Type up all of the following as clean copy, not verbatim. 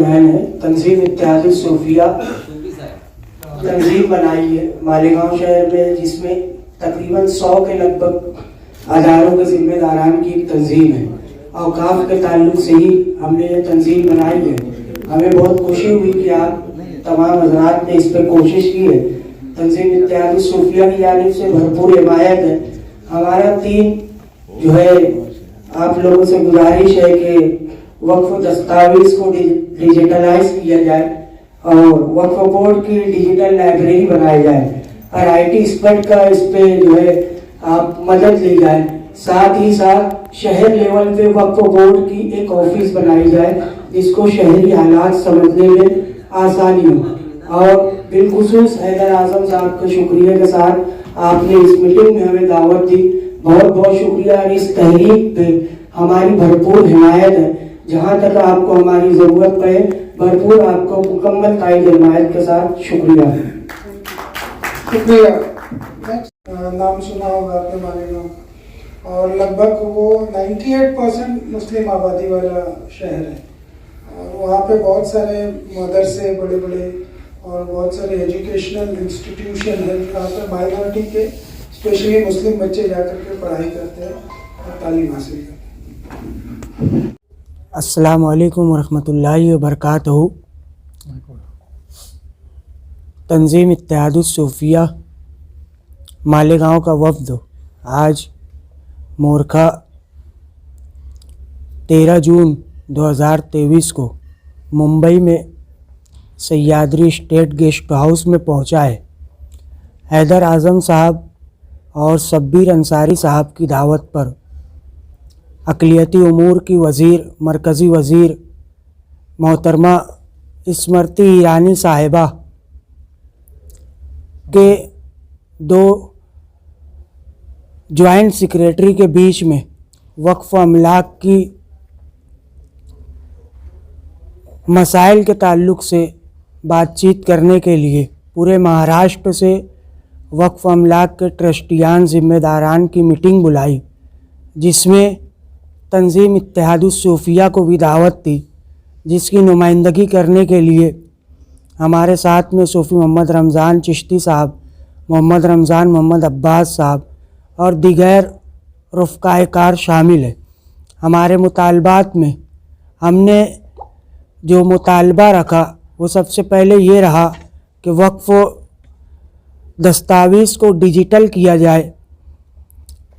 बहन है तंजीम इत्तेहाद सूफिया तंजीम बनाई है मालेगांव शहर में, जिसमें तकरीबन 100 के लगभग हजारों के जिम्मेदारान की एक तंजीम है। औकाफ के ताल्लुक से ही हमने ये तंजीम बनाई है। हमें बहुत खुशी हुई कि आप तमाम हजरात ने इस पर कोशिश की है। तंजीम इत्तेहाद सूफिया की जानिब से भरपूर हिमायत है। हमारा टीम जो है, आप लोगों से गुजारिश है कि वक्फ दस्तावेज को डिजिटलाइज किया जाए और वक्फ बोर्ड की डिजिटल लाइब्रेरी बनाई जाए और IT एक्सपर्ट का इस पे जो है आप मदद ली जाए। साथ ही साथ शहर लेवल पे वक्फ बोर्ड की एक ऑफिस बनाई जाए जिसको शहरी हालात समझने में आसानी हो। और बिलखुसूस हैदर आजम साहब का शुक्रिया के साथ आपने इस मीटिंग में हमें दावत दी, बहुत बहुत शुक्रिया। और इस तहरीक पे हमारी भरपूर हिमायत है। जहाँ तक आपको हमारी ज़रूरत पड़े भरपूर आपको मुकम्मल ताईद हिमायत के साथ शुक्रिया। शुक्रिया। नाम सुना होगा आपने मालेगांव, और लगभग वो 98% मुस्लिम आबादी वाला शहर है और वहाँ पे बहुत सारे मदरसे बड़े बड़े और बहुत सारे एजुकेशनल इंस्टीट्यूशन है जहाँ पे माइनॉरिटी के स्पेशली मुस्लिम बच्चे जाकर के पढ़ाई करते हैं और तालीम हासिल करते हैं। अस्सलाम वालेकुम वरहमतुल्लाहि वबरकातुहू। तंजीम इत्तेहाद सूफिया मालेगांव का वफ़द आज मोरखा 13 जून 2023 को मुंबई में सह्याद्री स्टेट गेस्ट हाउस में पहुंचा है। हैदर आज़म साहब और शब्बीर अंसारी साहब की दावत पर अक़लियती उमूर की वज़ीर, मरकज़ी वज़ीर मोहतरमा स्मृति ईरानी साहिबा के 2 जॉइंट सेक्रेटरी के बीच में वक्फ अमलाक की मसाइल के ताल्लुक़ से बातचीत करने के लिए पूरे महाराष्ट्र से वक्फ अमलाक के ट्रस्टियान ज़िम्मेदारान की मीटिंग बुलाई, जिसमें तंजीम इत्तेहाद सूफिया को भी दावत दी, जिसकी नुमाइंदगी करने के लिए हमारे साथ में सूफ़ी मोहम्मद रमज़ान चिश्ती साहब, मोहम्मद रमज़ान, मोहम्मद अब्बास साहब और दीगर रफ़क़ाए कार शामिल है। हमारे मुतालबात में हमने जो मुतालबा रखा वो सबसे पहले ये रहा कि वक्फ दस्तावेज़ को डिजिटल किया जाए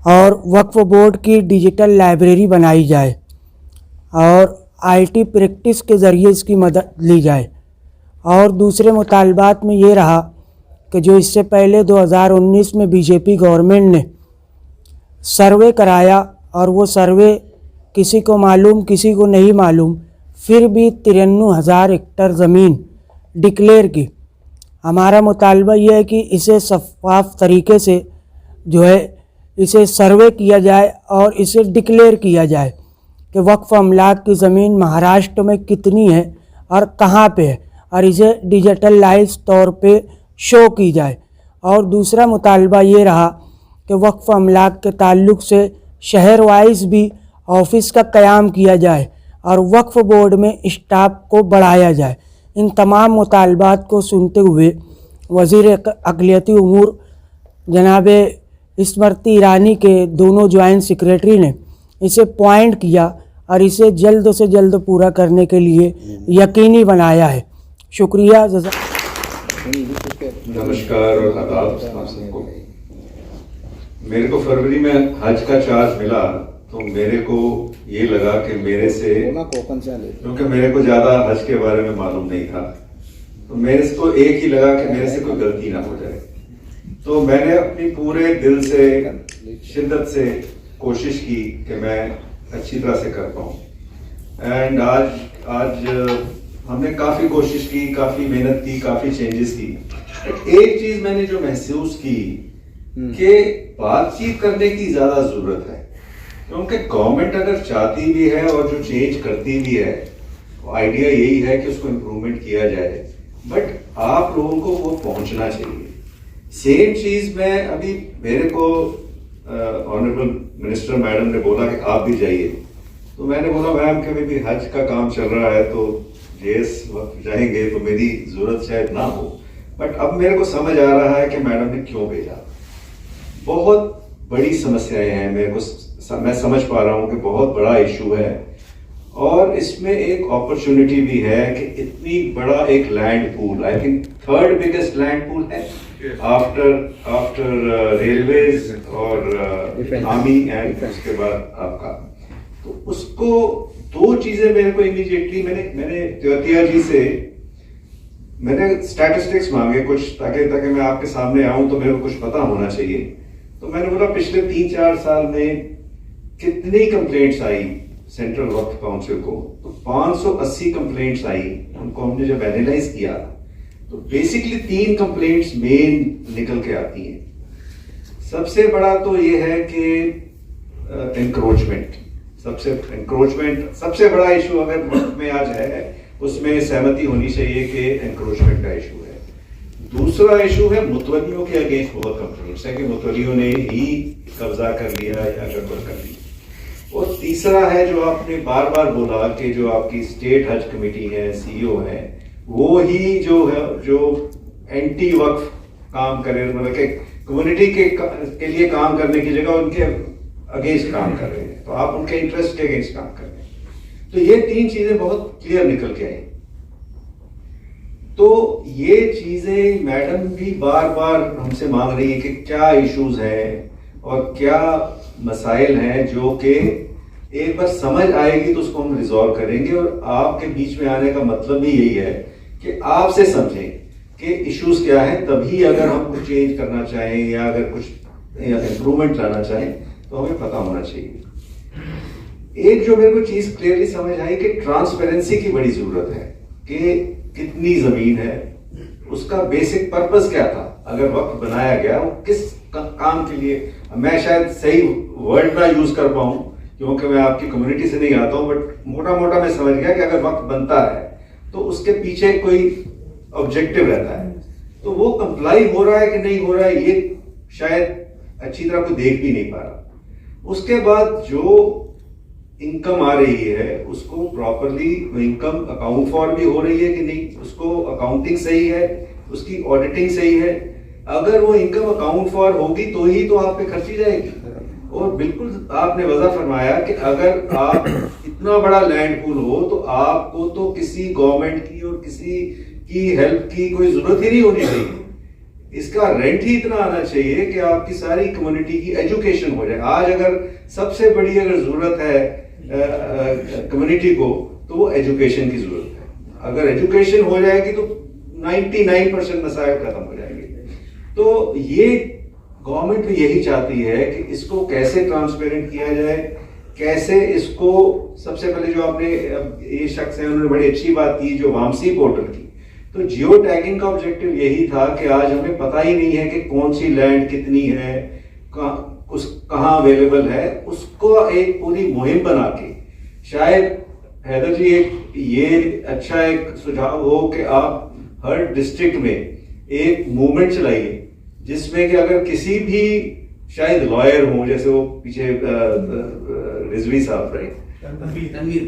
और वक्फ बोर्ड की डिजिटल लाइब्रेरी बनाई जाए और IT प्रैक्टिस के ज़रिए इसकी मदद ली जाए। और दूसरे मुतालबात में ये रहा कि जो इससे पहले 2019 में BJP गवर्नमेंट ने सर्वे कराया और वो सर्वे किसी को मालूम किसी को नहीं मालूम, फिर भी 93,000 हेक्टेयर ज़मीन डिक्लेयर की। हमारा मुतालबा ये है कि इसे शफ़ाफ़ तरीके से जो है इसे सर्वे किया जाए और इसे डिक्लेयर किया जाए कि वक्फ अमलाक की ज़मीन महाराष्ट्र में कितनी है और कहाँ पे है और इसे डिजिटलाइज तौर पे शो की जाए। और दूसरा मुतालबा ये रहा कि वक्फ अमलाक के ताल्लुक़ से शहर वाइज भी ऑफिस का क़याम किया जाए और वक्फ बोर्ड में स्टाफ को बढ़ाया जाए। इन तमाम मुतालबात को सुनते हुए वज़ीर अक़लियती उमूर जनाब स्मृति ईरानी के दोनों जॉइंट सेक्रेटरी ने इसे पॉइंट किया और इसे जल्द से जल्द पूरा करने के लिए यकीनी बनाया है। शुक्रिया। नमस्कार और आदाब सबको। मेरे को फरवरी में हज का चार्ज मिला तो मेरे को ये लगा कि मेरे से, क्योंकि मेरे को ज़्यादा हज के बारे में मालूम नहीं था, तो मेरे से तो एक ही लगा कि मेरे से कोई गलती ना हो जाए। तो मैंने अपनी पूरे दिल से शिद्दत से कोशिश की कि मैं अच्छी तरह से कर पाऊँ। एंड आज हमने काफ़ी कोशिश की, काफ़ी मेहनत की, काफ़ी चेंजेस की। एक चीज़ मैंने जो महसूस की कि बातचीत करने की ज़्यादा ज़रूरत है, क्योंकि गवर्नमेंट अगर चाहती भी है और जो चेंज करती भी है, आइडिया यही है कि उसको इम्प्रूवमेंट किया जाए, बट आप लोगों को वो पहुंचना चाहिए। सेम चीज में अभी मेरे को ऑनरेबल मिनिस्टर मैडम ने बोला कि आप भी जाइए, तो मैंने बोला मैम कि अभी हज का काम चल रहा है तो जेएस वक्त जाएंगे तो मेरी जरूरत शायद ना हो, बट अब मेरे को समझ आ रहा है कि मैडम ने क्यों भेजा। बहुत बड़ी समस्याएं हैं, मेरे को मैं समझ पा रहा हूं कि बहुत बड़ा इशू है, और इसमें एक अपॉर्चुनिटी भी है कि इतनी बड़ा एक land pool, I think third biggest land pool है आफ्टर रेलवेज और आर्मी एंड उसके बाद आपका, तो उसको दो चीजें मेरे को इमीडिएटली मैंने त्योतिया जी से मैंने स्टैटिस्टिक्स मांगे कुछ, ताकि मैं आपके सामने आऊं तो मेरे को कुछ पता होना चाहिए। तो मैंने बोला पिछले 3-4 साल में कितनी कंप्लेंट्स आई सेंट्रल वक्फ काउंसिल को, तो 580 कंप्लेंट्स आई। उनको हमने जब एनालाइज किया तो बेसिकली 3 कंप्लेंट्स मेन निकल के आती हैं। सबसे बड़ा तो ये है कि एंक्रोचमेंट, सबसे बड़ा इशू अगर वक्त में आज है, उसमें सहमति होनी चाहिए कि एंक्रोचमेंट का इशू है। दूसरा इशू है मुतवल्लियों के अगेंस्ट बहुत कंप्लेंट्स है कि मुतवल्लियों ने ही कब्जा कर लिया या गड़बड़ कर ली। और तीसरा है जो आपने बार बार बोला कि जो आपकी स्टेट हज कमेटी है, सीईओ है, वो ही जो है जो एंटी वक्फ काम करे, मतलब कि कम्युनिटी के लिए काम करने की जगह उनके अगेंस्ट काम कर रहे हैं, तो आप उनके इंटरेस्ट के अगेंस्ट काम कर रहे हैं। तो ये 3 चीजें बहुत क्लियर निकल के आई। तो ये चीजें मैडम भी बार बार हमसे मांग रही है कि क्या इश्यूज हैं और क्या मसाइल हैं जो कि एक बार समझ आएगी तो उसको हम रिजॉल्व करेंगे। और आपके बीच में आने का मतलब भी यही है कि आपसे समझें कि इश्यूज क्या हैं, तभी अगर हम कुछ चेंज करना चाहें या अगर कुछ इंप्रूवमेंट लाना चाहें तो हमें पता होना चाहिए। एक जो मेरे को चीज क्लियरली समझ आई कि ट्रांसपेरेंसी की बड़ी जरूरत है कि कितनी जमीन है, उसका बेसिक पर्पस क्या था, अगर वक्त बनाया गया वो किस काम के लिए। मैं शायद सही वर्ड ना यूज कर पाऊं क्योंकि मैं आपकी कम्युनिटी से नहीं आता हूं, बट मोटा मोटा मैं समझ गया कि अगर वक्त बनता है तो उसके पीछे कोई ऑब्जेक्टिव रहता है, तो वो कंप्लाई हो रहा है कि नहीं हो रहा है ये शायद अच्छी तरह कोई देख भी नहीं पा रहा। उसके बाद जो इनकम आ रही है उसको प्रॉपरली इनकम अकाउंट फॉर भी हो रही है कि नहीं, उसको अकाउंटिंग सही है, उसकी ऑडिटिंग सही है। अगर वो इनकम अकाउंट फॉर होगी तो ही तो आप पे खर्ची जाएगी। और बिल्कुल आपने वजह फरमाया कि अगर आप इतना बड़ा लैंड पूल हो तो आपको तो किसी गवर्नमेंट की और किसी की हेल्प की कोई जरूरत ही नहीं होनी चाहिए। इसका रेंट ही इतना आना चाहिए कि आपकी सारी कम्युनिटी की एजुकेशन हो जाए। आज अगर सबसे बड़ी अगर जरूरत है कम्युनिटी को तो वो एजुकेशन की जरूरत है। अगर एजुकेशन हो जाएगी तो 99% मसाइल खत्म हो जाएंगे। तो ये गवर्नमेंट भी यही चाहती है कि इसको कैसे ट्रांसपेरेंट किया जाए, कैसे इसको सबसे पहले जो आपने ये शख्स है उन्होंने बड़ी अच्छी बात की जो वामसी पोर्टल की, तो जियो टैगिंग का ऑब्जेक्टिव यही था कि आज हमें पता ही नहीं है कि कौन सी लैंड कितनी है, कहाँ अवेलेबल है, उसको एक पूरी मुहिम बना के शायद हैदर जी एक ये अच्छा एक सुझाव हो कि आप हर डिस्ट्रिक्ट में एक मूवमेंट चलाइए जिसमें कि अगर किसी भी शायद लॉयर हो, जैसे वो पीछे रिजवी साहब राइट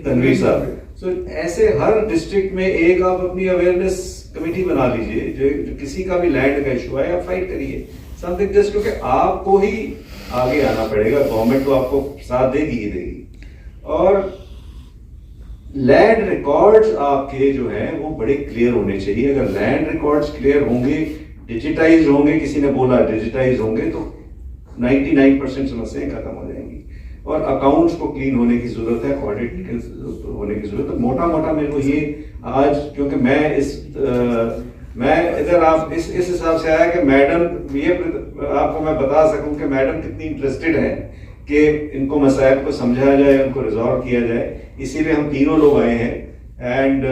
तनवीर साहब, सो ऐसे हर डिस्ट्रिक्ट में एक आप अपनी अवेयरनेस कमेटी बना लीजिए जो किसी का भी लैंड का इशू है, आप फाइट करिए समथिंग जस्ट, क्योंकि आपको ही आगे आना पड़ेगा, गवर्नमेंट तो आपको साथ देगी ही देगी। और लैंड रिकॉर्ड्स आपके जो हैं वो बड़े क्लियर होने चाहिए। अगर लैंड रिकॉर्ड्स क्लियर होंगे, डिजिटाइज होंगे, किसी ने बोला डिजिटाइज होंगे, तो 99% समस्याएं खत्म हो जाएंगी। और अकाउंट्स को क्लीन होने की जरूरत है, ऑडिट होने की जरूरत है। मोटा मोटा मेरे को ये आज, क्योंकि मैं इधर आप इस हिसाब से आया कि मैडम ये आपको मैं बता सकूं कि मैडम कितनी इंटरेस्टेड है कि इनको मसाइल को समझाया जाए, उनको रिजॉल्व किया जाए। इसीलिए हम तीनों लोग आए हैं एंड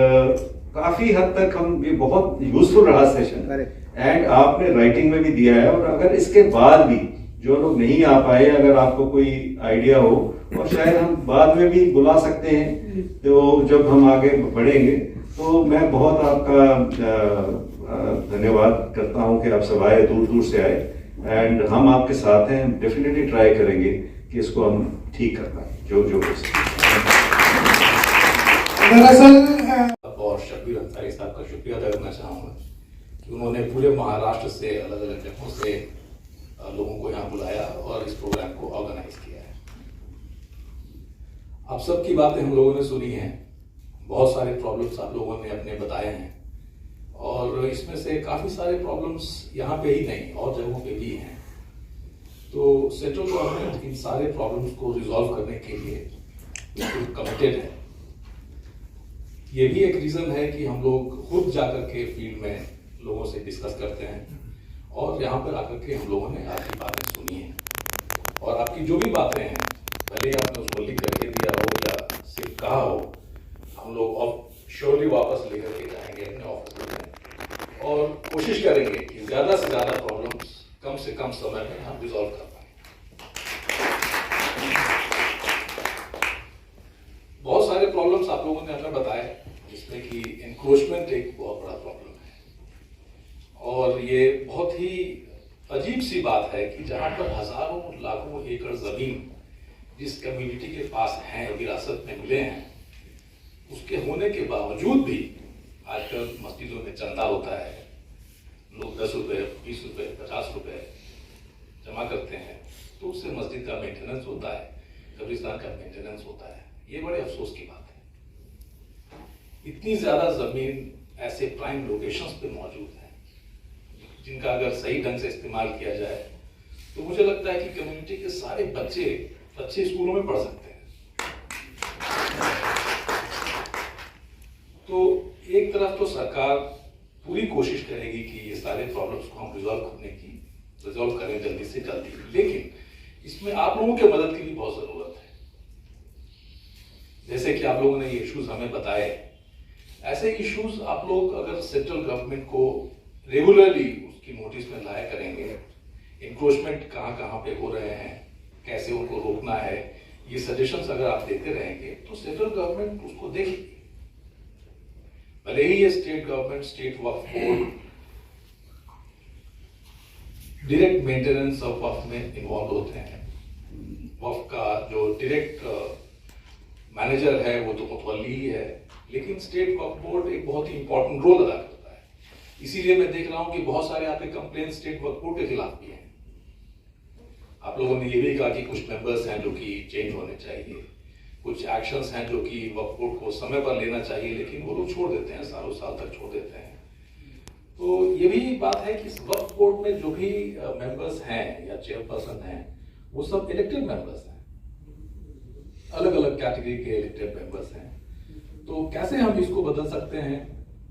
काफी हद तक हम ये बहुत यूजफुल रहा सेशन, एंड आपने राइटिंग में भी दिया है। और अगर इसके बाद भी जो लोग नहीं आ पाए, अगर आपको कोई आइडिया हो और शायद हम बाद में भी बुला सकते हैं, तो जब हम आगे बढ़ेंगे तो मैं बहुत आपका धन्यवाद करता हूं कि आप सब आए, दूर दूर से आए, एंड हम आपके साथ हैं। डेफिनेटली ट्राई करेंगे कि इसको हम ठीक कर पाए जो दरअसल शब्बीर अंसारी साहब का शुक्रिया अदा करना चाहूँगा कि उन्होंने पूरे महाराष्ट्र से अलग अलग जगहों से लोगों को यहाँ बुलाया और इस प्रोग्राम को ऑर्गेनाइज किया है। आप सबकी बातें हम लोगों ने सुनी हैं, बहुत सारे प्रॉब्लम्स आप लोगों ने अपने बताए हैं और इसमें से काफ़ी सारे प्रॉब्लम्स यहाँ पे ही नहीं और जगहों पे भी हैं। तो सेंट्रल गवर्नमेंट इन सारे प्रॉब्लम्स को रिजॉल्व करने के लिए बिल्कुल कमिटेड है। ये भी एक रीज़न है कि हम लोग खुद जाकर के फील्ड में लोगों से डिस्कस करते हैं और यहाँ पर आकर के हम लोगों ने आपकी बातें सुनी हैं और आपकी जो भी बातें हैं, भले ही आपने उसको लिख करके दिया हो या सिर्फ कहा हो, हम लोग श्योरली वापस लेकर के जाएंगे अपने ऑफिस में और कोशिश करेंगे कि ज़्यादा से ज़्यादा प्रॉब्लम्स कम से कम समय में हम रिजॉल्व कर पाएं। बहुत सारे प्रॉब्लम्स आप लोगों ने हमें बताए, जिसमें कि एनक्रोचमेंट एक बहुत बड़ा प्रॉब्लम है और ये बहुत ही अजीब सी बात है कि जहाँ पर हजारों लाखों एकड़ जमीन जिस कम्युनिटी के पास हैं, विरासत में मिले हैं, उसके होने के बावजूद भी आजकल मस्जिदों में चंदा होता है, लोग 10 रुपए, 20 रुपए, 50 रुपए जमा करते हैं, तो उससे मस्जिद का मेंटेनेंस होता है, कब्रिस्तान का मेंटेनेंस होता है। ये बड़े अफसोस की बात है। इतनी ज्यादा जमीन ऐसे प्राइम लोकेशंस पे मौजूद है जिनका अगर सही ढंग से इस्तेमाल किया जाए तो मुझे लगता है कि कम्युनिटी के सारे बच्चे अच्छे स्कूलों में पढ़ सकते हैं। तो एक तरफ तो सरकार पूरी कोशिश करेगी कि ये सारे प्रॉब्लम्स को हम रिजॉल्व करें जल्दी से जल्दी, लेकिन इसमें आप लोगों के मदद की भी बहुत जरूरत है। जैसे कि आप लोगों ने ये इश्यूज हमें बताए, ऐसे इश्यूज आप लोग अगर सेंट्रल गवर्नमेंट को रेगुलरली उसकी नोटिस में लाया करेंगे, इंक्रोचमेंट कहाँ कहाँ पे हो रहे हैं, कैसे उनको रोकना है, ये सजेशंस अगर आप देते रहेंगे तो सेंट्रल गवर्नमेंट उसको देखेगी। भले ही ये state government, state Waqf board direct maintenance of Waqf में इन्वॉल्व होते हैं, वक्फ का जो डायरेक्ट मैनेजर है वो तो मुतवल्ली ही है, लेकिन स्टेट वक्फ बोर्ड एक बहुत ही इंपॉर्टेंट रोल अदा करता है। इसीलिए मैं देख रहा हूं कि बहुत सारे आपके कंप्लेन स्टेट वक्फ बोर्ड के खिलाफ भी हैं। आप लोगों ने ये भी कहा कि कुछ मेंबर्स हैं जो कि चेंज होने चाहिए, कुछ एक्शंस हैं जो कि वक्फ बोर्ड को समय पर लेना चाहिए, लेकिन वो लोग छोड़ देते हैं, सालों साल तक छोड़ देते हैं। तो ये भी बात है कि इस वक्फ बोर्ड में जो भी मेंबर्स हैं या चेयरपर्सन हैं, वो सब इलेक्टेड मेंबर्स हैं, अलग अलग कैटेगरी के इलेक्टेड मेंबर्स हैं। तो कैसे हम इसको बदल सकते हैं,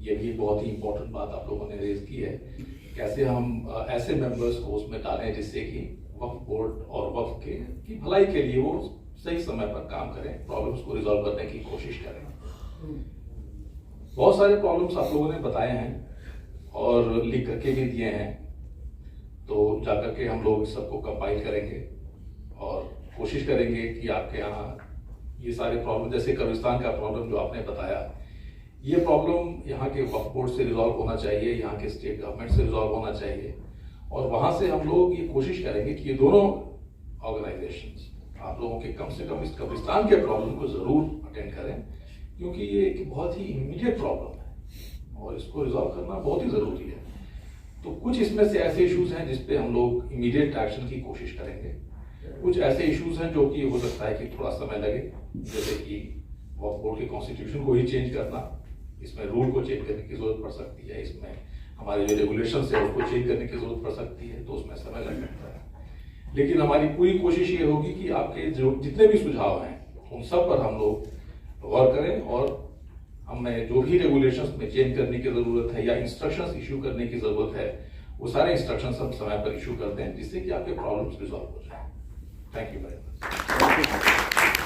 ये भी बहुत ही इंपॉर्टेंट बात आप लोगों ने रेज की है। कैसे हम ऐसे मेंबर्स को उसमें डालें जिससे कि वक्फ बोर्ड और वक्फ की भलाई के लिए वो सही समय पर काम करें, प्रॉब्लम्स को रिजॉल्व करने की कोशिश करें। बहुत सारे प्रॉब्लम्स आप लोगों ने बताए हैं और लिख करके भी दिए हैं, तो जाकर के हम लोग सबको कंपाइल करेंगे और कोशिश करेंगे कि आपके यहाँ ये सारे प्रॉब्लम, जैसे कब्रिस्तान का प्रॉब्लम जो आपने बताया, ये प्रॉब्लम यहाँ के वक्फ बोर्ड से रिजॉल्व होना चाहिए, यहाँ के स्टेट गवर्नमेंट से रिजॉल्व होना चाहिए और वहाँ से हम लोग ये कोशिश करेंगे कि ये दोनों ऑर्गेनाइजेशंस आप लोगों के कम से कम इस कब्रिस्तान के प्रॉब्लम को जरूर अटेंड करें, क्योंकि ये एक बहुत ही इमीडिएट प्रॉब्लम है और इसको रिजॉल्व करना बहुत ही जरूरी है। तो कुछ इसमें से ऐसे इश्यूज हैं जिसपे हम लोग इमीडिएट एक्शन की कोशिश करेंगे, कुछ ऐसे इश्यूज हैं जो कि हो सकता है कि थोड़ा समय लगे, जैसे कि वक्फ बोर्ड के कॉन्स्टिट्यूशन को ही चेंज करना, इसमें रूल को चेंज करने की जरूरत पड़ सकती है, इसमें हमारे जो रेगुलेशंस है उसको चेंज करने की जरूरत पड़ सकती है, तो उसमें समय लग सकता है। लेकिन हमारी पूरी कोशिश ये होगी कि आपके जो जितने भी सुझाव हैं उन सब पर हम लोग गौर करें और हमें जो भी रेगुलेशंस में चेंज करने की जरूरत है या इंस्ट्रक्शंस इशू करने की जरूरत है, वो सारे इंस्ट्रक्शंस हम समय पर इशू कर दें, जिससे कि आपके प्रॉब्लम्स रिजॉल्व हो जाए। Thank you very much.